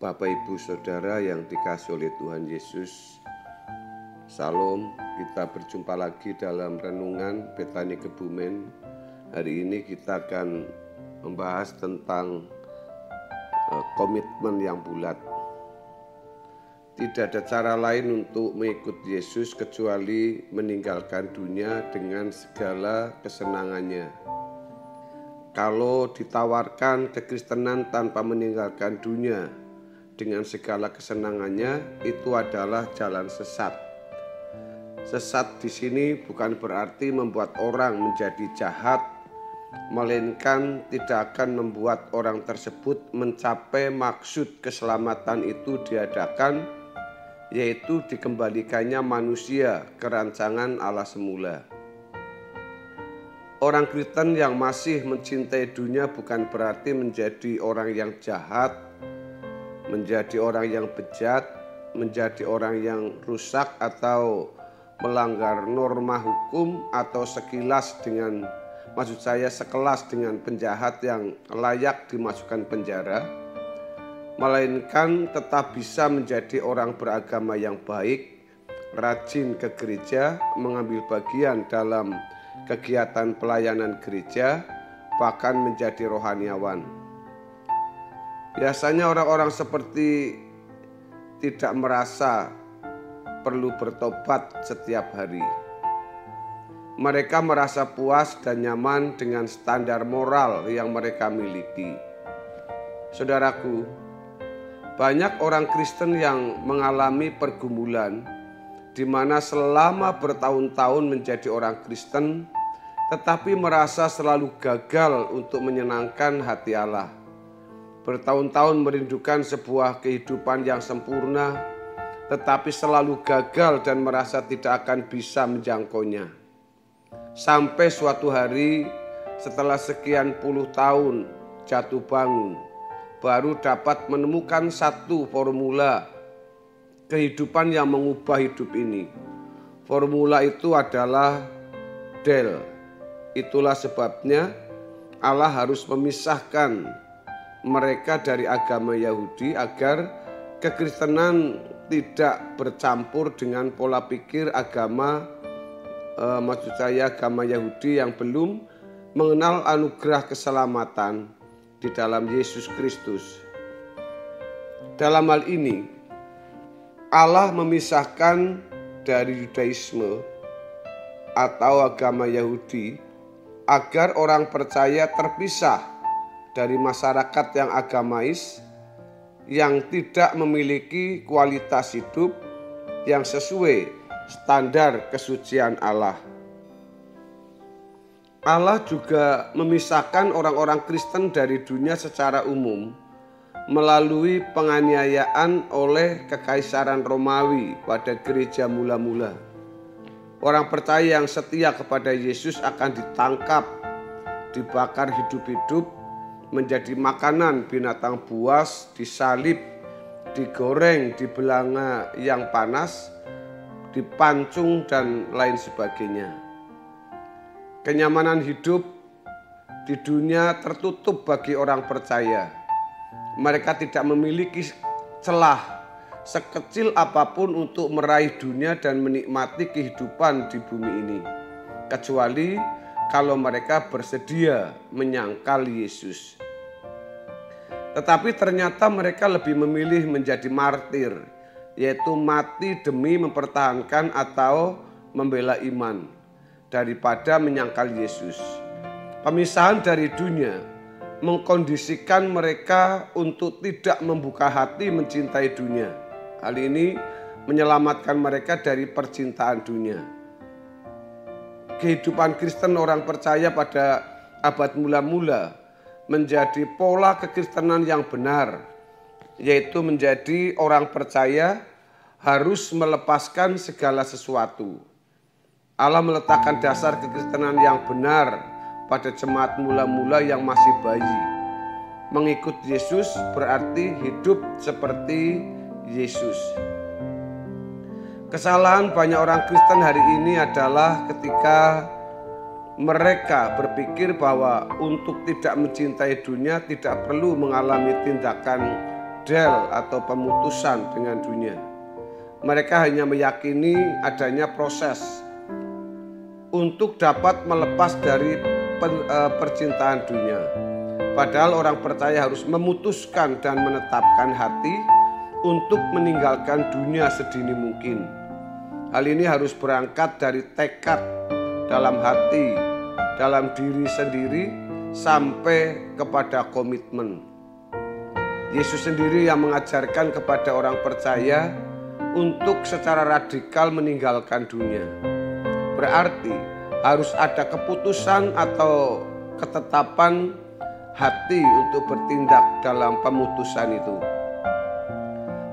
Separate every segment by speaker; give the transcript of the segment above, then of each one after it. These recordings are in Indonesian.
Speaker 1: Bapak, Ibu, Saudara yang dikasihi oleh Tuhan Yesus, Salam, kita berjumpa lagi dalam Renungan Betani Kebumen. Hari ini kita akan membahas tentang komitmen yang bulat. Tidak ada cara lain untuk mengikuti Yesus kecuali meninggalkan dunia dengan segala kesenangannya. Kalau ditawarkan kekristenan tanpa meninggalkan dunia dengan segala kesenangannya, itu adalah jalan sesat. Sesat di sini bukan berarti membuat orang menjadi jahat, melainkan tidak akan membuat orang tersebut mencapai maksud keselamatan itu diadakan, yaitu dikembalikannya manusia ke rancangan Allah semula. Orang Kristen yang masih mencintai dunia bukan berarti menjadi orang yang jahat, menjadi orang yang bejat, menjadi orang yang rusak atau melanggar norma hukum atau sekelas dengan penjahat yang layak dimasukkan penjara, melainkan tetap bisa menjadi orang beragama yang baik, rajin ke gereja, mengambil bagian dalam kegiatan pelayanan gereja, bahkan menjadi rohaniawan. Biasanya orang-orang seperti tidak merasa perlu bertobat setiap hari. Mereka merasa puas dan nyaman dengan standar moral yang mereka miliki. Saudaraku, banyak orang Kristen yang mengalami pergumulan di mana selama bertahun-tahun menjadi orang Kristen, tetapi merasa selalu gagal untuk menyenangkan hati Allah. Bertahun-tahun merindukan sebuah kehidupan yang sempurna, tetapi selalu gagal dan merasa tidak akan bisa menjangkaunya. Sampai suatu hari setelah sekian puluh tahun jatuh bangun, baru dapat menemukan satu formula kehidupan yang mengubah hidup ini. Formula itu adalah Del. Itulah sebabnya Allah harus memisahkan mereka dari agama Yahudi agar kekristenan tidak bercampur dengan pola pikir agama Yahudi yang belum mengenal anugerah keselamatan di dalam Yesus Kristus. Dalam hal ini, Allah memisahkan dari Yudaisme atau agama Yahudi agar orang percaya terpisah dari masyarakat yang agamais yang tidak memiliki kualitas hidup yang sesuai standar kesucian Allah. Allah juga memisahkan orang-orang Kristen dari dunia secara umum melalui penganiayaan oleh Kekaisaran Romawi pada gereja mula-mula. Orang percaya yang setia kepada Yesus akan ditangkap, dibakar hidup-hidup, menjadi makanan binatang buas, disalib, digoreng di belanga yang panas, dipancung, dan lain sebagainya. Kenyamanan hidup di dunia tertutup bagi orang percaya. Mereka tidak memiliki celah sekecil apapun untuk meraih dunia dan menikmati kehidupan di bumi ini, kecuali kalau mereka bersedia menyangkal Yesus. Tetapi ternyata mereka lebih memilih menjadi martir, yaitu mati demi mempertahankan atau membela iman, daripada menyangkal Yesus. Pemisahan dari dunia mengkondisikan mereka untuk tidak membuka hati mencintai dunia. Hal ini menyelamatkan mereka dari percintaan dunia. Kehidupan Kristen orang percaya pada abad mula-mula menjadi pola kekristenan yang benar, yaitu menjadi orang percaya harus melepaskan segala sesuatu. Allah meletakkan dasar kekristenan yang benar pada jemaat mula-mula yang masih bayi. Mengikut Yesus berarti hidup seperti Yesus. Kesalahan banyak orang Kristen hari ini adalah ketika mereka berpikir bahwa untuk tidak mencintai dunia tidak perlu mengalami tindakan del atau pemutusan dengan dunia. Mereka hanya meyakini adanya proses untuk dapat melepas dari percintaan dunia. Padahal orang percaya harus memutuskan dan menetapkan hati untuk meninggalkan dunia sedini mungkin. Hal ini harus berangkat dari tekad dalam hati, dalam diri sendiri, sampai kepada komitmen. Yesus sendiri yang mengajarkan kepada orang percaya untuk secara radikal meninggalkan dunia. Berarti harus ada keputusan atau ketetapan hati untuk bertindak dalam pemutusan itu.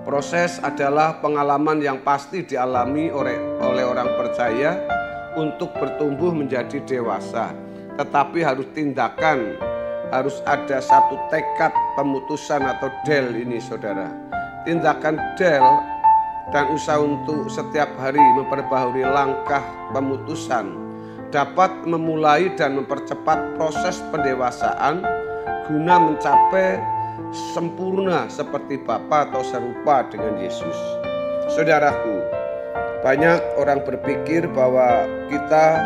Speaker 1: Proses adalah pengalaman yang pasti dialami oleh orang percaya untuk bertumbuh menjadi dewasa. Tetapi harus tindakan, harus ada satu tekad pemutusan atau del ini saudara. Tindakan del dan usaha untuk setiap hari memperbaharui langkah pemutusan dapat memulai dan mempercepat proses pendewasaan guna mencapai sempurna seperti Bapa atau serupa dengan Yesus. Saudaraku, banyak orang berpikir bahwa kita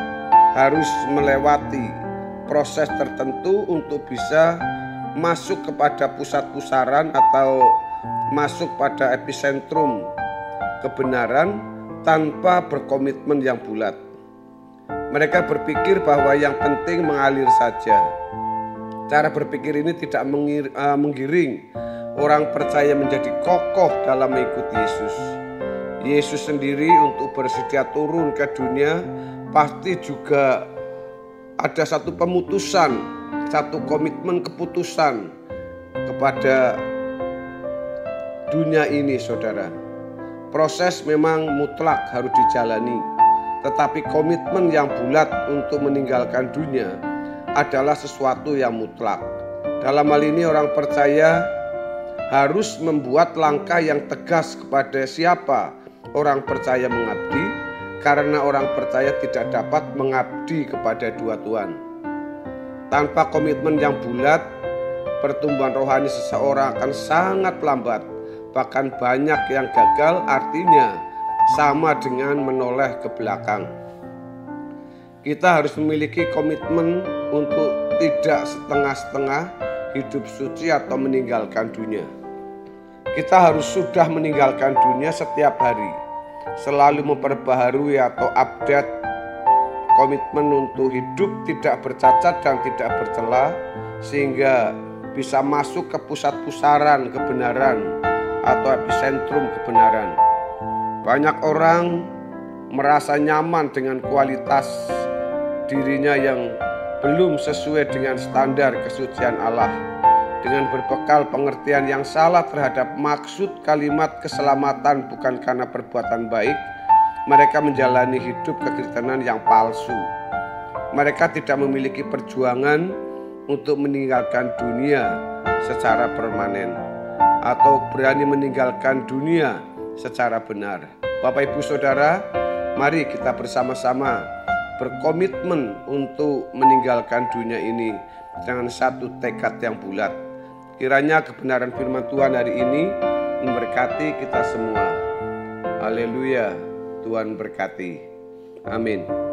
Speaker 1: harus melewati proses tertentu untuk bisa masuk kepada pusat pusaran atau masuk pada epicentrum kebenaran tanpa berkomitmen yang bulat. Mereka berpikir bahwa yang penting mengalir saja. Cara berpikir ini tidak menggiring orang percaya menjadi kokoh dalam mengikuti Yesus. Yesus sendiri untuk bersedia turun ke dunia pasti juga ada satu pemutusan, satu komitmen keputusan kepada dunia ini saudara. Proses memang mutlak harus dijalani, tetapi komitmen yang bulat untuk meninggalkan dunia adalah sesuatu yang mutlak. Dalam hal ini orang percaya harus membuat langkah yang tegas kepada siapa orang percaya mengabdi, karena orang percaya tidak dapat mengabdi kepada dua Tuhan. Tanpa komitmen yang bulat, pertumbuhan rohani seseorang akan sangat lambat. Bahkan banyak yang gagal, artinya sama dengan menoleh ke belakang. Kita harus memiliki komitmen untuk tidak setengah-setengah hidup suci atau meninggalkan dunia. Kita harus sudah meninggalkan dunia setiap hari, selalu memperbaharui atau update komitmen untuk hidup tidak bercacat dan tidak bercela, sehingga bisa masuk ke pusat pusaran kebenaran atau epicentrum kebenaran. Banyak orang merasa nyaman dengan kualitas dirinya yang belum sesuai dengan standar kesucian Allah. Dengan berbekal pengertian yang salah terhadap maksud kalimat keselamatan bukan karena perbuatan baik, mereka menjalani hidup kekristenan yang palsu. Mereka tidak memiliki perjuangan untuk meninggalkan dunia secara permanen atau berani meninggalkan dunia secara benar. Bapak Ibu Saudara, mari kita bersama-sama berkomitmen untuk meninggalkan dunia ini dengan satu tekad yang bulat. Kiranya kebenaran firman Tuhan hari ini memberkati kita semua. Haleluya, Tuhan berkati. Amin.